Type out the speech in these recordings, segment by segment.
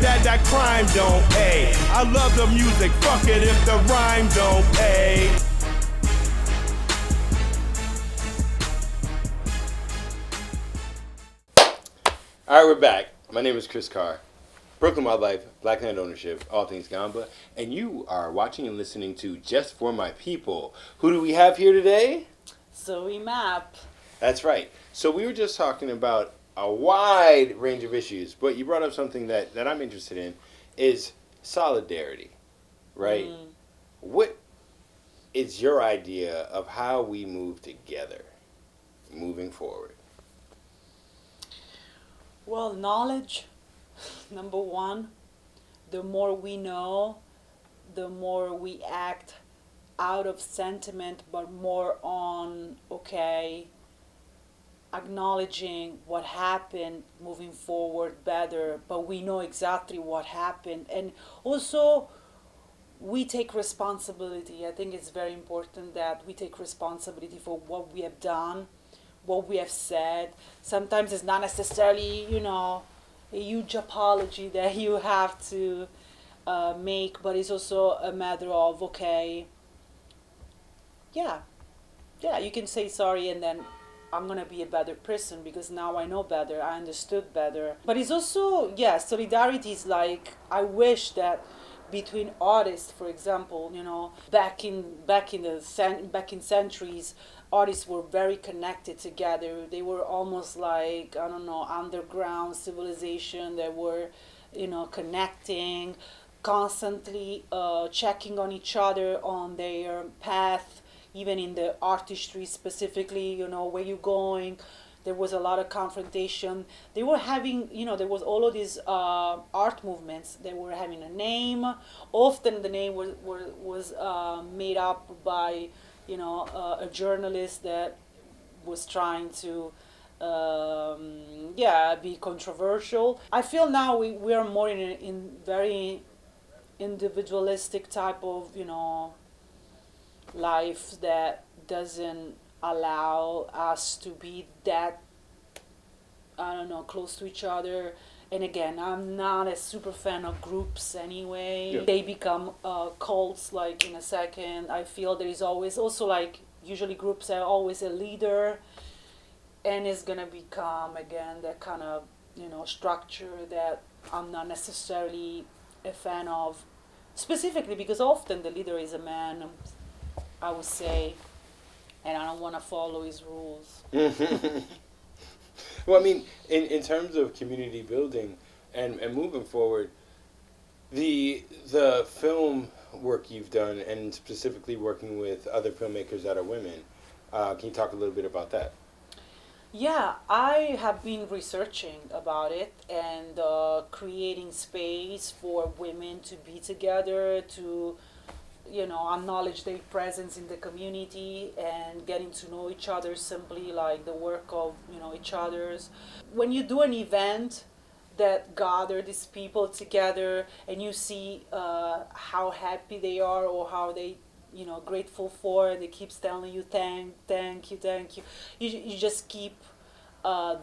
that crime don't pay. I love the music, fuck it if the rhyme don't pay. Alright, we're back. My name is Chris Carr. Brooklyn Wildlife, Black Land Ownership, all things Gamba. And you are watching and listening to Just For My People. Who do we have here today? Zoe Map. That's right. So we were just talking about a wide range of issues, but you brought up something that I'm interested in, is solidarity, right? What is your idea of how we move together moving forward? Well, knowledge, number one. The more we know, the more we act out of sentiment, but more on, okay, acknowledging what happened, moving forward better, but we know exactly what happened. And also, we take responsibility. I think it's very important that we take responsibility for what we have done, what we have said. Sometimes it's not necessarily, a huge apology that you have to make, but it's also a matter of, okay, you can say sorry and then I'm going to be a better person because now I know better, I understood better. But it's also, solidarity is like, I wish that between artists, for example, back in centuries, artists were very connected together. They were almost like, underground civilization. They were, connecting, constantly checking on each other on their path, even in the artistry specifically, where you going. There was a lot of confrontation. They were having, there was all of these art movements. They were having a name. Often the name was made up by, a journalist that was trying to, be controversial. I feel now we are more in very individualistic type of, life that doesn't allow us to be that, close to each other. And again, I'm not a super fan of groups anyway. Yeah. They become cults like in a second. I feel there is always also like, usually groups are always a leader, and it's gonna become again that kind of, structure that I'm not necessarily a fan of, specifically because often the leader is a man, I would say, and I don't want to follow his rules. Well, I mean, in terms of community building and moving forward, the film work you've done, and specifically working with other filmmakers that are women, can you talk a little bit about that? Yeah, I have been researching about it and creating space for women to be together, to acknowledge their presence in the community and getting to know each other, simply like the work of, each other's. When you do an event that gather these people together and you see how happy they are or how they, grateful for, they keep telling you thank you. You just keep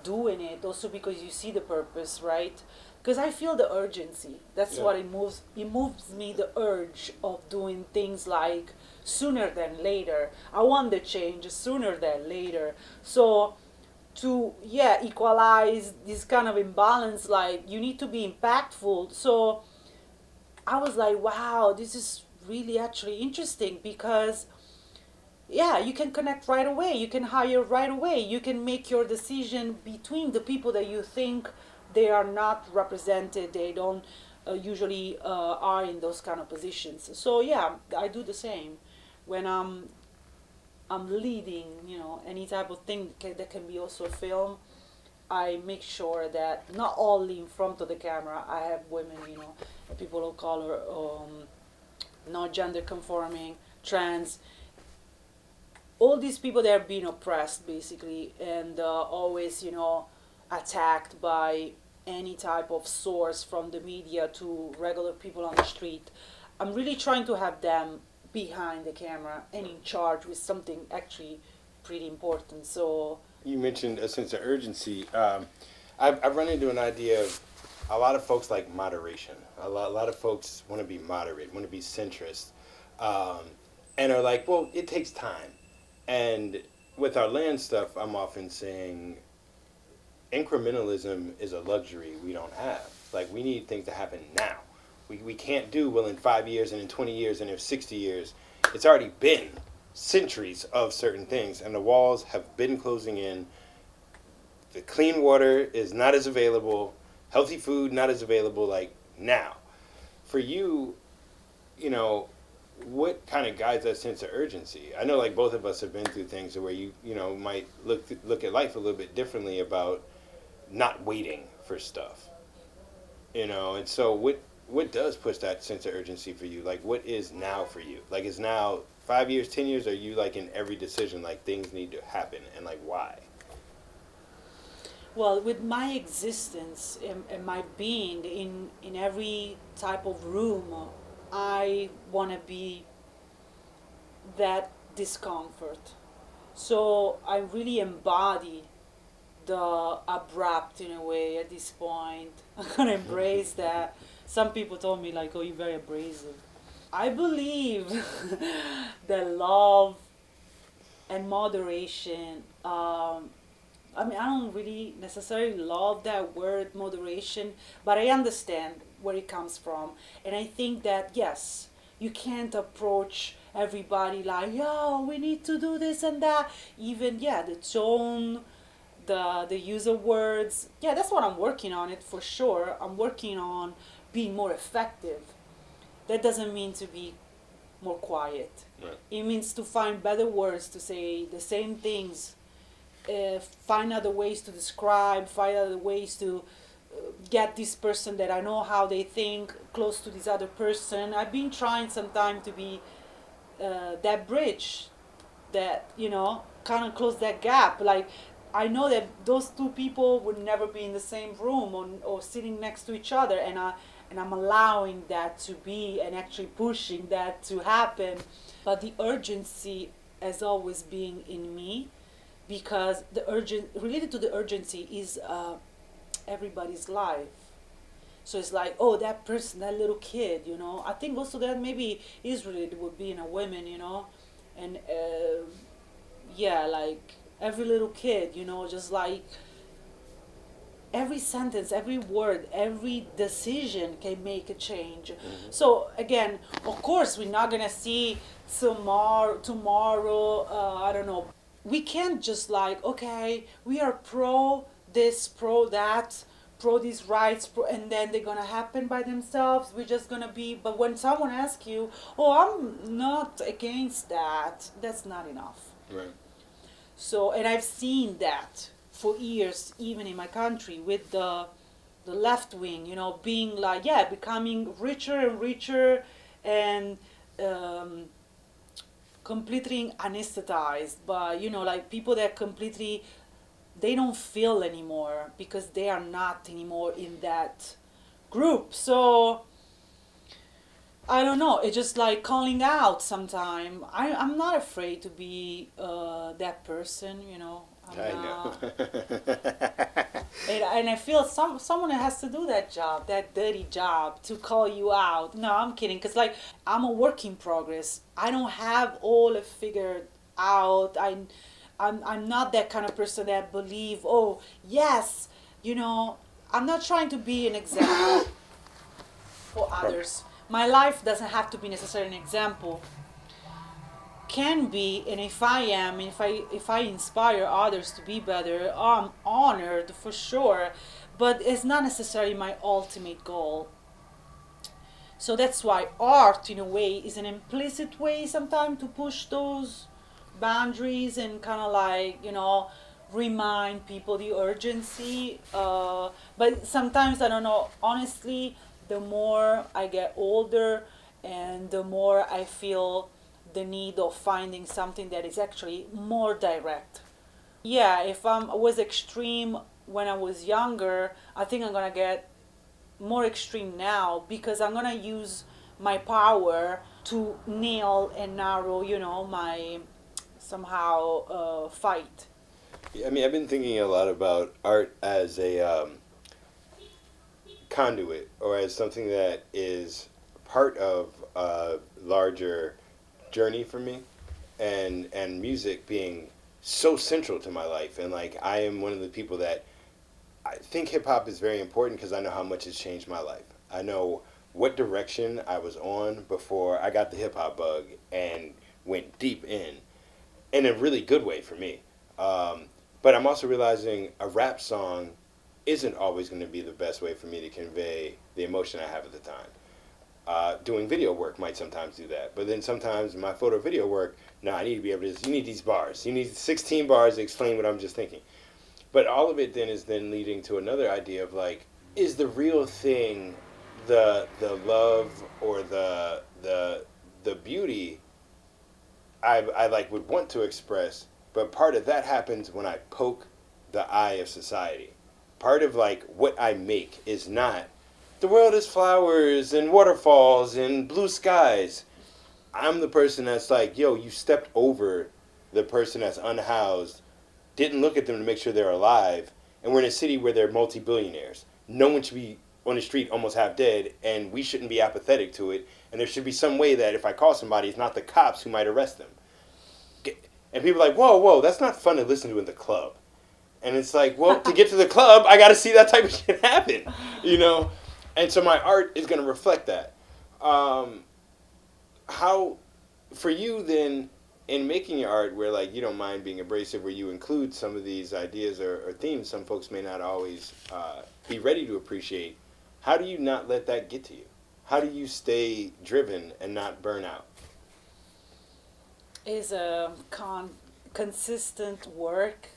doing it also because you see the purpose, right? Because I feel the urgency. That's what it moves. It moves me, the urge of doing things like sooner than later. I want the change sooner than later. So to equalize this kind of imbalance, like you need to be impactful. So I was like, wow, this is really actually interesting because you can connect right away. You can hire right away. You can make your decision between the people that you think they are not represented. They don't usually are in those kind of positions. So I do the same when I'm leading, any type of thing that can be also a film. I make sure that not only in front of the camera I have women, people of color, not gender conforming, trans, all these people that are being oppressed basically, and always, attacked by any type of source from the media to regular people on the street. I'm really trying to have them behind the camera and in charge with something actually pretty important. So you mentioned a sense of urgency. I've run into an idea of a lot of folks like moderation. A lot of folks want to be moderate, want to be centrist, and are like, well, it takes time. And with our land stuff, I'm often saying incrementalism is a luxury we don't have. Like, we need things to happen now. We can't do, well, in 5 years and in 20 years and in 60 years. It's already been centuries of certain things, and the walls have been closing in. The clean water is not as available. Healthy food not as available, like, now. For you, you know, what kind of guides that sense of urgency? I know, like, both of us have been through things where you know, might look at life a little bit differently about not waiting for stuff, you know. And so what does push that sense of urgency for you? Like, what is now for you? Like, is now 5 years, 10 years? Are you, like, in every decision, like, things need to happen, and, like, why? Well, with my existence and my being in every type of room, I want to be that discomfort. So I really embody the abrupt in a way at this point. I'm going to embrace that. Some people told me, like, oh, you're very abrasive. I believe that love and moderation, I mean, I don't really necessarily love that word moderation, but I understand where it comes from. And I think that, yes, you can't approach everybody like, yo, we need to do this and that. Even, yeah, the tone, the use of words. Yeah, that's what I'm working on it for sure. I'm working on being more effective. That doesn't mean to be more quiet. Right. It means to find better words to say the same things, find other ways to describe, find other ways to get this person that I know how they think close to this other person. I've been trying sometime to be that bridge that, you know, kind of close that gap. Like, I know that those two people would never be in the same room or sitting next to each other, and I'm allowing that to be and actually pushing that to happen. But the urgency has always been in me, because related to the urgency is everybody's life. So it's like, oh, that person, that little kid, you know. I think also that maybe is related with being a woman, you know. And yeah, like every little kid, you know, just like every sentence, every word, every decision can make a change. Mm-hmm. So again, of course, we're not gonna see tomorrow. I don't know. We can't just like, okay, we are pro this, pro that, pro these rights, and then they're gonna happen by themselves. We're just gonna be. But when someone asks you, oh, I'm not against that, that's not enough. Right. So, and I've seen that for years, even in my country, with the left wing, you know, being like, yeah, becoming richer and richer, and completely anesthetized by, you know, like people that completely, they don't feel anymore because they are not anymore in that group. So I don't know, it's just like calling out sometime. I'm not afraid to be that person, you know. I know. And I feel someone has to do that job, that dirty job, to call you out. No, I'm kidding, because like I'm a work in progress. I don't have all it figured out. I'm not that kind of person that believe, oh yes, you know. I'm not trying to be an example for others. My life doesn't have to be necessarily an example. Can be, and if I am, if I inspire others to be better, I'm honored for sure, but it's not necessarily my ultimate goal. So that's why art, in a way, is an implicit way sometimes to push those boundaries and kind of like, you know, remind people the urgency. But sometimes, I don't know, honestly, the more I get older and the more I feel the need of finding something that is actually more direct. Yeah, if I was extreme when I was younger, I think I'm gonna get more extreme now, because I'm gonna use my power to nail and narrow, you know, my somehow fight. I mean, I've been thinking a lot about art as a conduit or as something that is part of a larger journey for me, and music being so central to my life. And like, I am one of the people that I think hip hop is very important because I know how much it's changed my life. I know what direction I was on before I got the hip hop bug and went deep in a really good way for me. But I'm also realizing a rap song isn't always going to be the best way for me to convey the emotion I have at the time. Doing video work might sometimes do that, but then sometimes my photo video work, I need to be able to, you need these bars. You need 16 bars to explain what I'm just thinking. But all of it then is then leading to another idea of like, is the real thing the love or the beauty I like would want to express, but part of that happens when I poke the eye of society. Part of like what I make is not the world is flowers and waterfalls and blue skies. I'm the person that's like, yo, you stepped over the person that's unhoused, didn't look at them to make sure they're alive, and we're in a city where they're multi-billionaires. No one should be on the street almost half dead, and we shouldn't be apathetic to it, and there should be some way that if I call somebody, it's not the cops who might arrest them. And people are like, whoa, that's not fun to listen to in the club. And it's like, well, to get to the club, I got to see that type of shit happen, you know? And so my art is going to reflect that. How, for you then, in making your art where like you don't mind being abrasive, where you include some of these ideas or themes some folks may not always be ready to appreciate, how do you not let that get to you? How do you stay driven and not burn out? Is a consistent work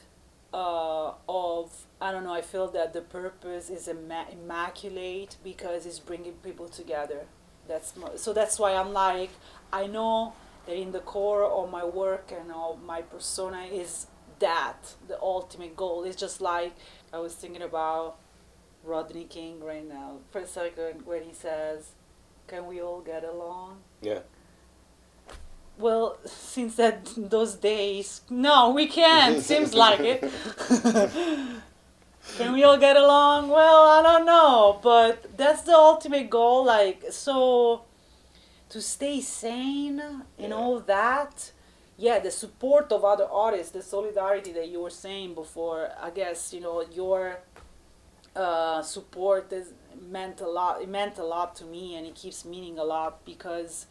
of, I don't know, I feel that the purpose is immaculate because it's bringing people together. So that's why I'm like, I know that in the core of my work and of my persona is that, the ultimate goal. It's just like, I was thinking about Rodney King right now for a second when he says, can we all get along? Yeah. Well, since those days, no, we can't. Seems like it. Can we all get along? Well, I don't know, but that's the ultimate goal. Like, so to stay sane in all that, the support of other artists, the solidarity that you were saying before. I guess your support meant a lot. It meant a lot to me, and it keeps meaning a lot because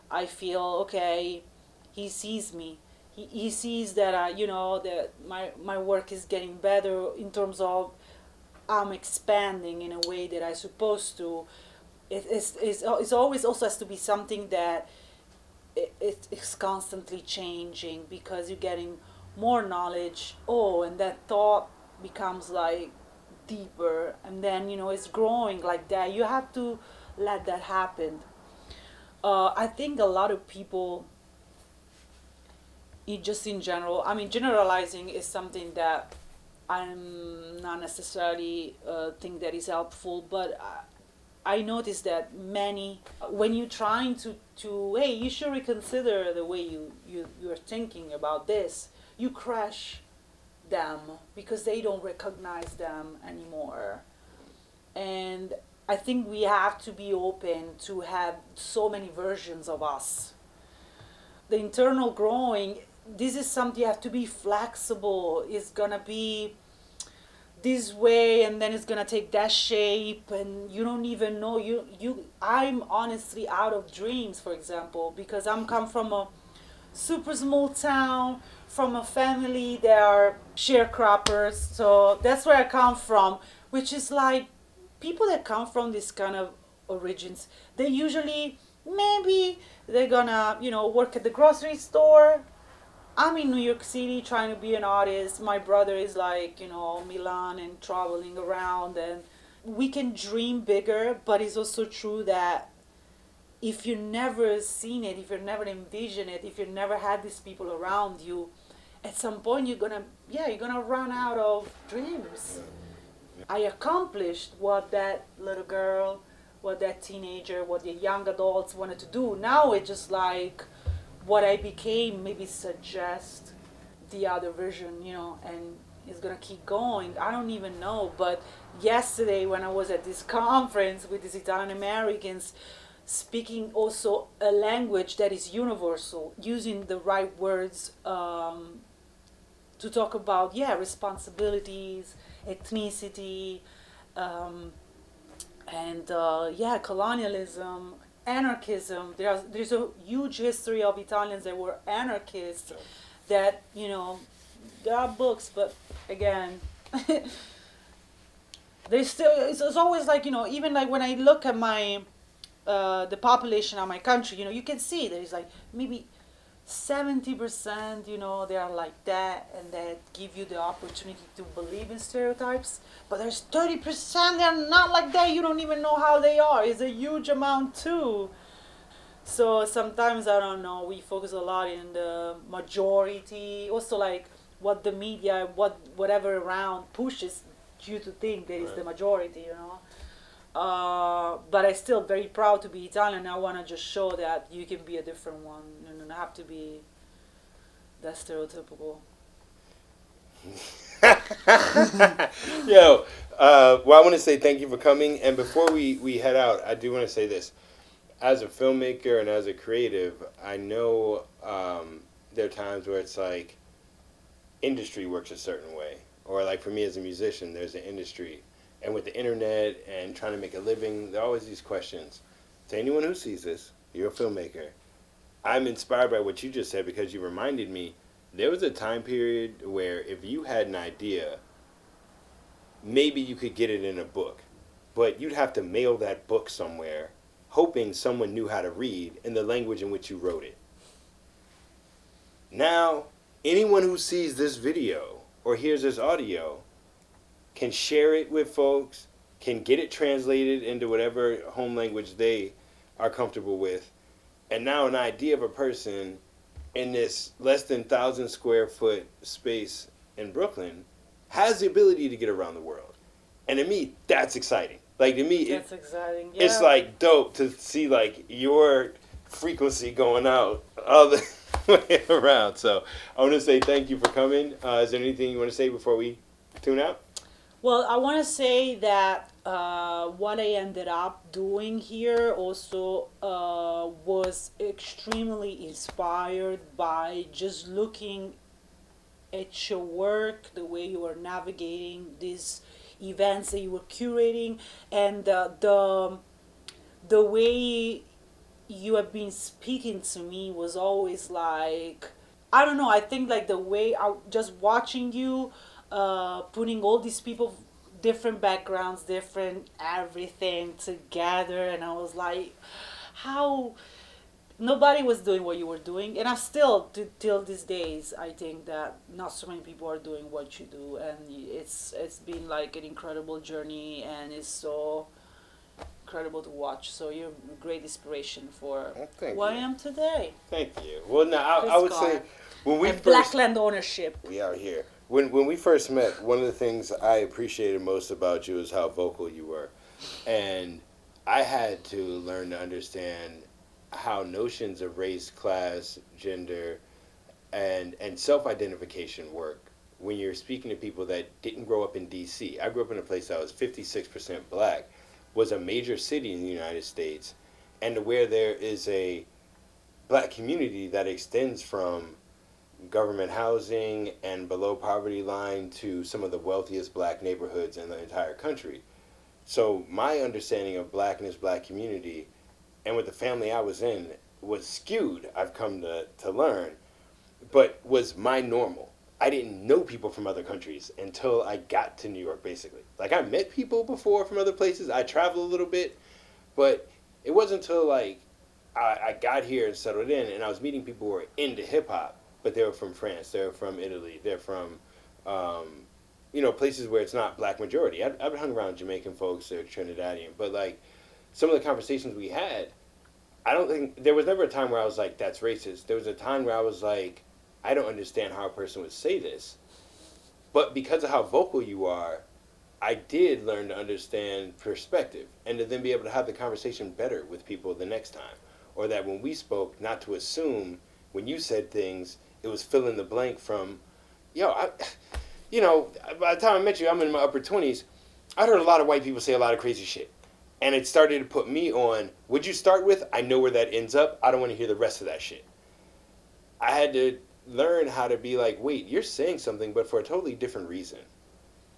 I feel, okay, he sees me. He sees that that my work is getting better in terms of I'm expanding in a way that I'm supposed to. It's always also has to be something that it's constantly changing because you're getting more knowledge. And that thought becomes like deeper, and then it's growing like that. You have to let that happen. I think a lot of people, just in general, I mean, generalizing is something that I'm not necessarily think that is helpful, but I noticed that many, when you're trying to hey, you should reconsider the way you're thinking about this, you crush them because they don't recognize them anymore. And I think we have to be open to have so many versions of us. The internal growing, this is something you have to be flexible. It's gonna be this way, and then it's gonna take that shape, and you don't even know. I'm honestly out of dreams, for example, because I'm come from a super small town, from a family that are sharecroppers. So that's where I come from, which is like, people that come from this kind of origins, they usually, maybe they're gonna, work at the grocery store. I'm in New York City trying to be an artist. My brother is like, Milan and traveling around, and we can dream bigger, but it's also true that if you've never seen it, if you've never envisioned it, if you've never had these people around you, at some point you're gonna run out of dreams. I accomplished what that little girl, what that teenager, what the young adults wanted to do. Now it's just like what I became maybe suggest the other version, and it's gonna keep going. I don't even know. But yesterday, when I was at this conference with these Italian Americans, speaking also a language that is universal, using the right words to talk about responsibilities, ethnicity, um, and colonialism, anarchism. There's a huge history of Italians that were anarchists. That there are books, but again, there's still it's always like even like when I look at my the population of my country, you can see there's like maybe 70%, they are like that, and that give you the opportunity to believe in stereotypes. But there's 30% they're not like that. You don't even know how they are. It's a huge amount too. So sometimes I don't know. We focus a lot in the majority. Also, like what the media, whatever around pushes you to think that is the majority. But I'm still very proud to be Italian. I want to just show that you can be a different one. You don't have to be that stereotypical. Yo, I want to say thank you for coming. And before we head out, I do want to say this. As a filmmaker and as a creative, I know there are times where it's like industry works a certain way. Or like for me as a musician, there's an industry. And with the internet and trying to make a living, there are always these questions. To anyone who sees this, you're a filmmaker. I'm inspired by what you just said because you reminded me there was a time period where if you had an idea, maybe you could get it in a book. But you'd have to mail that book somewhere, hoping someone knew how to read in the language in which you wrote it. Now, anyone who sees this video or hears this audio can share it with folks, can get it translated into whatever home language they are comfortable with. And now an idea of a person in this less than 1,000 square foot space in Brooklyn has the ability to get around the world. And to me, that's exciting. Like to me, That's exciting. Yeah. It's like dope to see like your frequency going out all the way around. So I want to say thank you for coming. Is there anything you want to say before we tune out? Well, I want to say that what I ended up doing here also was extremely inspired by just looking at your work, the way you were navigating these events that you were curating, and the way you have been speaking to me was always like, I don't know, I think like the way I just watching you putting all these people, different backgrounds, different everything together, and I was like, how nobody was doing what you were doing, and I still till these days I think that not so many people are doing what you do, and it's been like an incredible journey, and it's so incredible to watch. So you're a great inspiration for who I am today. Thank you. Well, now I would say when we and Black Land Ownership. We are here. When we first met, one of the things I appreciated most about you is how vocal you were. And I had to learn to understand how notions of race, class, gender, and self-identification work when you're speaking to people that didn't grow up in D.C. I grew up in a place that was 56% black, was a major city in the United States, and where there is a black community that extends from government housing and below poverty line to some of the wealthiest black neighborhoods in the entire country. So my understanding of blackness, black community, and with the family I was in was skewed, I've come to learn, but was my normal. I didn't know people from other countries until I got to New York, basically. Like, I met people before from other places. I traveled a little bit, but it wasn't until, like, I got here and settled in, and I was meeting people who were into hip-hop, but they were from France, they were from Italy, they're from, places where it's not black majority. I've hung around Jamaican folks, they're Trinidadian, but, like, some of the conversations we had, I don't think, there was never a time where I was like, that's racist. There was a time where I was like, I don't understand how a person would say this. But because of how vocal you are, I did learn to understand perspective and to then be able to have the conversation better with people the next time. Or that when we spoke, not to assume when you said things, it was fill in the blank from, you know, by the time I met you, I'm in my upper 20s. I heard a lot of white people say a lot of crazy shit. And it started to put me on, would you start with, I know where that ends up. I don't want to hear the rest of that shit. I had to learn how to be like, wait, you're saying something, but for a totally different reason.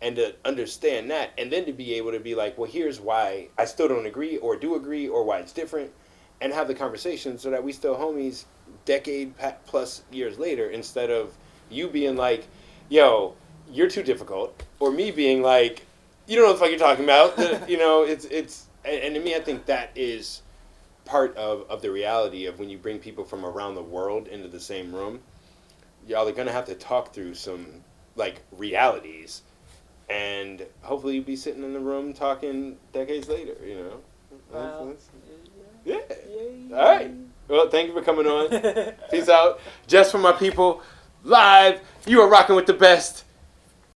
And to understand that, and then to be able to be like, well, here's why I still don't agree or do agree or why it's different, and have the conversation so that we still homies decade plus years later, instead of you being like, yo, you're too difficult, or me being like, you don't know what the fuck you're talking about. You know, and to me, I think that is part of the reality of when you bring people from around the world into the same room. Y'all are gonna have to talk through some like realities, and hopefully you'll be sitting in the room talking decades later. You know. Well, Yeah. All right. Well, thank you for coming on. Peace out. Just for my people, live. You are rocking with the best.